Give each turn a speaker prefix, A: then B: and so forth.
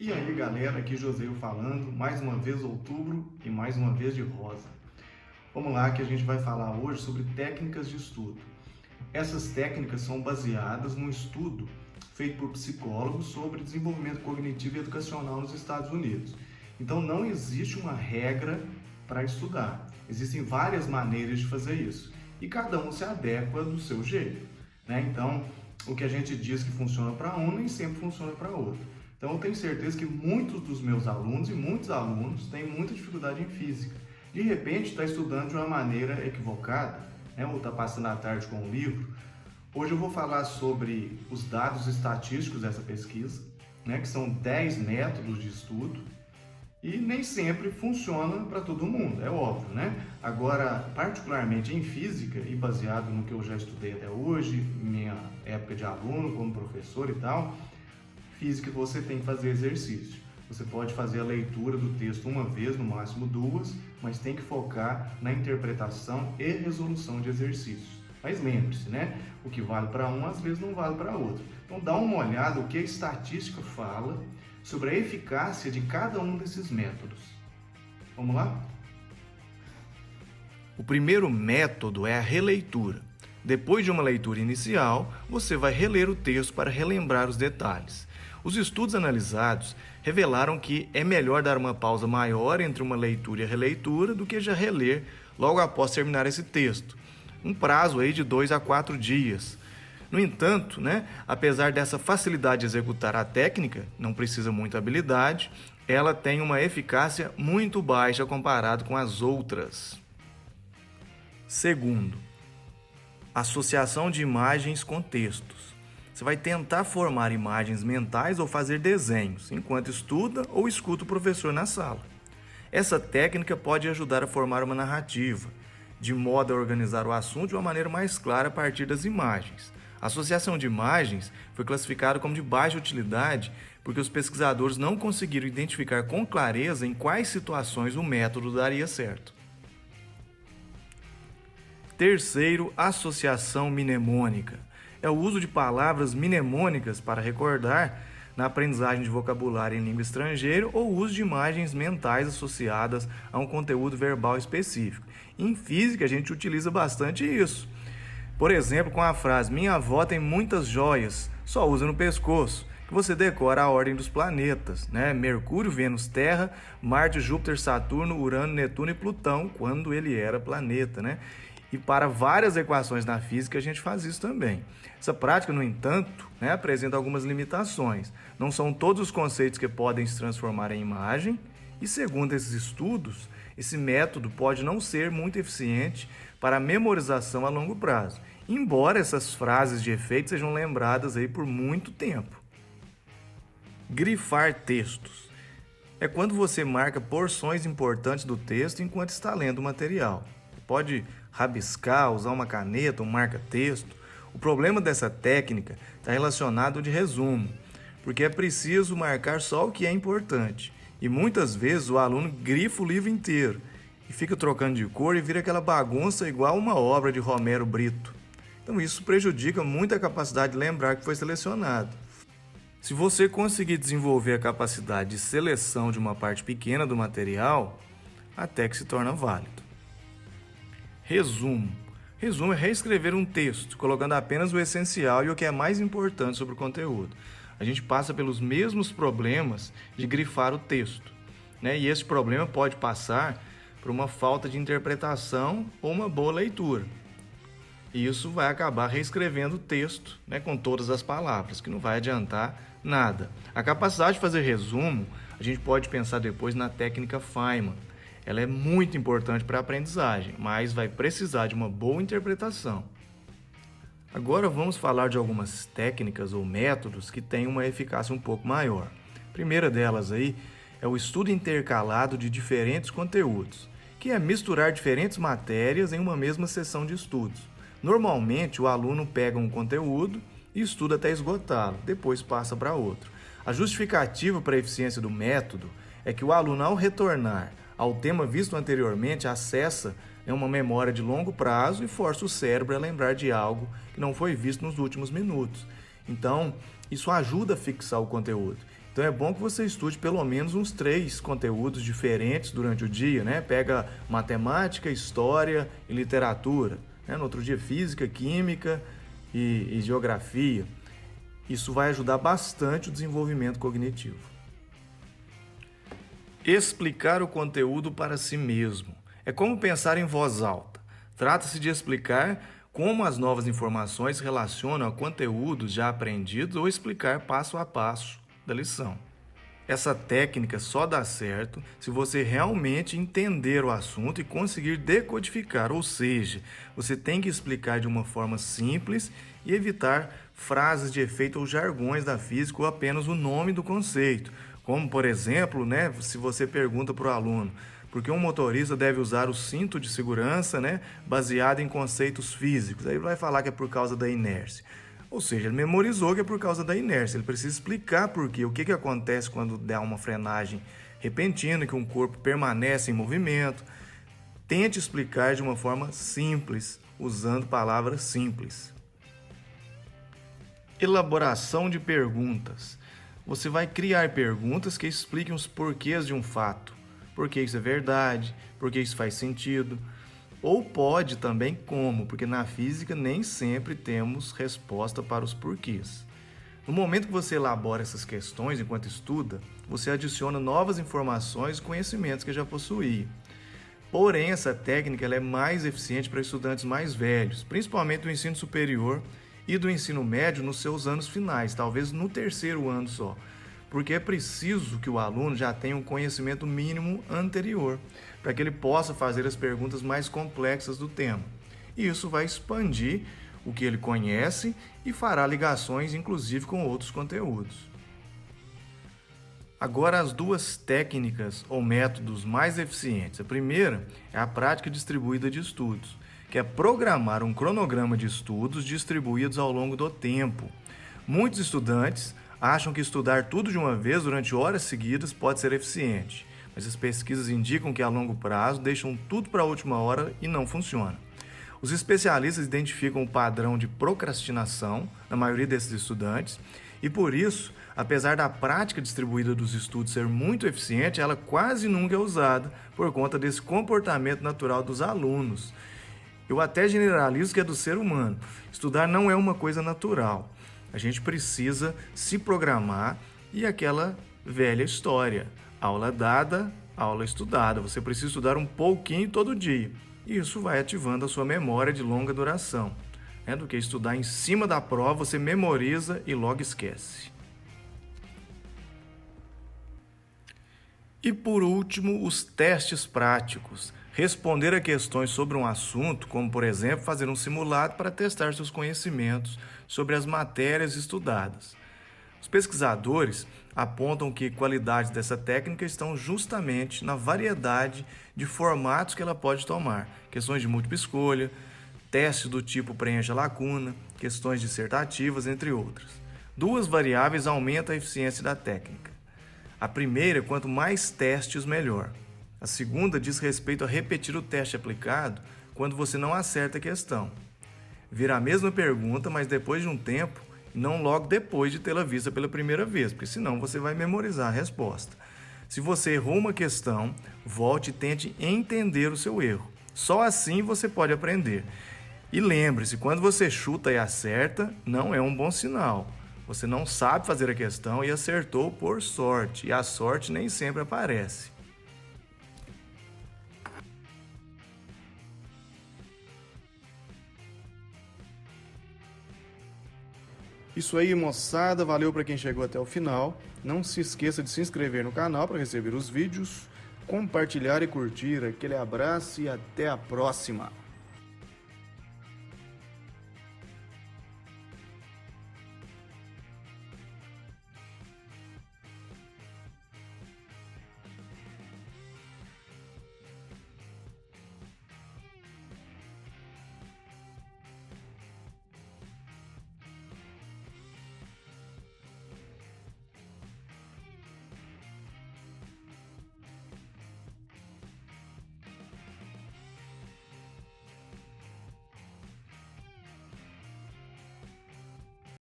A: E aí galera, aqui Joseio falando, mais uma vez outubro e mais uma vez de rosa. Vamos lá que a gente vai falar hoje sobre técnicas de estudo. Essas técnicas são baseadas num estudo feito por psicólogos sobre desenvolvimento cognitivo e educacional nos Estados Unidos. Então não existe uma regra para estudar, existem várias maneiras de fazer isso e cada um se adequa do seu jeito, né? Então o que a gente diz que funciona para um nem sempre funciona para outro. Então eu tenho certeza que muitos dos meus alunos e muitos alunos têm muita dificuldade em física. De repente está estudando de uma maneira equivocada, né? Ou está passando a tarde com um livro. Hoje eu vou falar sobre os dados estatísticos dessa pesquisa, né? Que são 10 métodos de estudo e nem sempre funciona para todo mundo, é óbvio, né? Agora, particularmente em física e baseado no que eu já estudei até hoje, minha época de aluno, como professor e tal, física você tem que fazer exercício. Você pode fazer a leitura do texto uma vez, no máximo duas, mas tem que focar na interpretação e resolução de exercícios. Mas lembre-se, né? O que vale para um, às vezes não vale para outro. Então dá uma olhada o que a estatística fala sobre a eficácia de cada um desses métodos. Vamos lá?
B: O primeiro método é a releitura. Depois de uma leitura inicial, você vai reler o texto para relembrar os detalhes. Os estudos analisados revelaram que é melhor dar uma pausa maior entre uma leitura e a releitura do que já reler logo após terminar esse texto. Um prazo aí de 2 a 4 dias. No entanto, apesar dessa facilidade de executar a técnica, não precisa muita habilidade, ela tem uma eficácia muito baixa comparado com as outras. Segundo, associação de imagens com textos. Você vai tentar formar imagens mentais ou fazer desenhos, enquanto estuda ou escuta o professor na sala. Essa técnica pode ajudar a formar uma narrativa, de modo a organizar o assunto de uma maneira mais clara a partir das imagens. A associação de imagens foi classificada como de baixa utilidade porque os pesquisadores não conseguiram identificar com clareza em quais situações o método daria certo. Terceiro, associação mnemônica. É o uso de palavras mnemônicas para recordar na aprendizagem de vocabulário em língua estrangeira ou o uso de imagens mentais associadas a um conteúdo verbal específico. Em física, a gente utiliza bastante isso. Por exemplo, com a frase "Minha avó tem muitas joias", só usa no pescoço, que você decora a ordem dos planetas, Mercúrio, Vênus, Terra, Marte, Júpiter, Saturno, Urano, Netuno e Plutão, quando ele era planeta, E para várias equações na física a gente faz isso também. Essa prática, no entanto, apresenta algumas limitações. Não são todos os conceitos que podem se transformar em imagem e, segundo esses estudos, esse método pode não ser muito eficiente para a memorização a longo prazo, embora essas frases de efeito sejam lembradas aí por muito tempo. Grifar textos. É quando você marca porções importantes do texto enquanto está lendo o material. Pode rabiscar, usar uma caneta, um marca-texto. O problema dessa técnica está relacionado ao de resumo, porque é preciso marcar só o que é importante. E muitas vezes o aluno grifa o livro inteiro e fica trocando de cor e vira aquela bagunça igual uma obra de Romero Brito. Então isso prejudica muito a capacidade de lembrar que foi selecionado. Se você conseguir desenvolver a capacidade de seleção de uma parte pequena do material, até que se torna válido. Resumo. Resumo é reescrever um texto, colocando apenas o essencial e o que é mais importante sobre o conteúdo. A gente passa pelos mesmos problemas de grifar o texto, E esse problema pode passar por uma falta de interpretação ou uma boa leitura. E isso vai acabar reescrevendo o texto, com todas as palavras, que não vai adiantar nada. A capacidade de fazer resumo, a gente pode pensar depois na técnica Feynman. Ela é muito importante para a aprendizagem, mas vai precisar de uma boa interpretação. Agora vamos falar de algumas técnicas ou métodos que têm uma eficácia um pouco maior. A primeira delas aí é o estudo intercalado de diferentes conteúdos, que é misturar diferentes matérias em uma mesma sessão de estudos. Normalmente o aluno pega um conteúdo e estuda até esgotá-lo, depois passa para outro. A justificativa para a eficiência do método é que o aluno, ao retornar ao tema visto anteriormente, acessa uma memória de longo prazo e força o cérebro a lembrar de algo que não foi visto nos últimos minutos. Então, isso ajuda a fixar o conteúdo. Então é bom que você estude pelo menos uns 3 conteúdos diferentes durante o dia, né? Pega matemática, história e literatura, né? No outro dia física, química e geografia. Isso vai ajudar bastante o desenvolvimento cognitivo. Explicar o conteúdo para si mesmo. É como pensar em voz alta. Trata-se de explicar como as novas informações se relacionam a conteúdos já aprendidos ou explicar passo a passo da lição. Essa técnica só dá certo se você realmente entender o assunto e conseguir decodificar, ou seja, você tem que explicar de uma forma simples e evitar frases de efeito ou jargões da física ou apenas o nome do conceito. Como, por exemplo, né, se você pergunta para o aluno por que um motorista deve usar o cinto de segurança, né, baseado em conceitos físicos, aí ele vai falar que é por causa da inércia. Ou seja, ele memorizou que é por causa da inércia. Ele precisa explicar por quê. O que acontece quando dá uma frenagem repentina, que um corpo permanece em movimento. Tente explicar de uma forma simples, usando palavras simples. Elaboração de perguntas. Você vai criar perguntas que expliquem os porquês de um fato. Por que isso é verdade? Por que isso faz sentido? Ou pode também como, porque na física nem sempre temos resposta para os porquês. No momento que você elabora essas questões enquanto estuda, você adiciona novas informações e conhecimentos que já possuía. Porém, essa técnica ela é mais eficiente para estudantes mais velhos, principalmente do ensino superior e do ensino médio nos seus anos finais, talvez no 3º ano só, porque é preciso que o aluno já tenha um conhecimento mínimo anterior, para que ele possa fazer as perguntas mais complexas do tema. E isso vai expandir o que ele conhece e fará ligações, inclusive, com outros conteúdos. Agora, as 2 técnicas ou métodos mais eficientes. A primeira é a prática distribuída de estudos, que é programar um cronograma de estudos distribuídos ao longo do tempo. Muitos estudantes acham que estudar tudo de uma vez durante horas seguidas pode ser eficiente, mas as pesquisas indicam que a longo prazo deixam tudo para a última hora e não funciona. Os especialistas identificam o padrão de procrastinação na maioria desses estudantes e, por isso, apesar da prática distribuída dos estudos ser muito eficiente, ela quase nunca é usada por conta desse comportamento natural dos alunos. Eu até generalizo que é do ser humano. Estudar não é uma coisa natural. A gente precisa se programar e aquela velha história. Aula dada, aula estudada. Você precisa estudar um pouquinho todo dia. E isso vai ativando a sua memória de longa duração. Do que estudar em cima da prova, você memoriza e logo esquece. E por último, os testes práticos. Responder a questões sobre um assunto, como por exemplo, fazer um simulado para testar seus conhecimentos sobre as matérias estudadas. Os pesquisadores apontam que qualidades dessa técnica estão justamente na variedade de formatos que ela pode tomar. Questões de múltipla escolha, testes do tipo preencha lacuna, questões dissertativas, entre outras. 2 variáveis aumentam a eficiência da técnica. A primeira, quanto mais testes, melhor. A segunda diz respeito a repetir o teste aplicado quando você não acerta a questão. Vir a mesma pergunta, mas depois de um tempo, e não logo depois de tê-la vista pela primeira vez, porque senão você vai memorizar a resposta. Se você errou uma questão, volte e tente entender o seu erro. Só assim você pode aprender. E lembre-se, quando você chuta e acerta, não é um bom sinal. Você não sabe fazer a questão e acertou por sorte, e a sorte nem sempre aparece. Isso aí, moçada, valeu para quem chegou até o final. Não se esqueça de se inscrever no canal para receber os vídeos, compartilhar e curtir. Aquele abraço e até a próxima!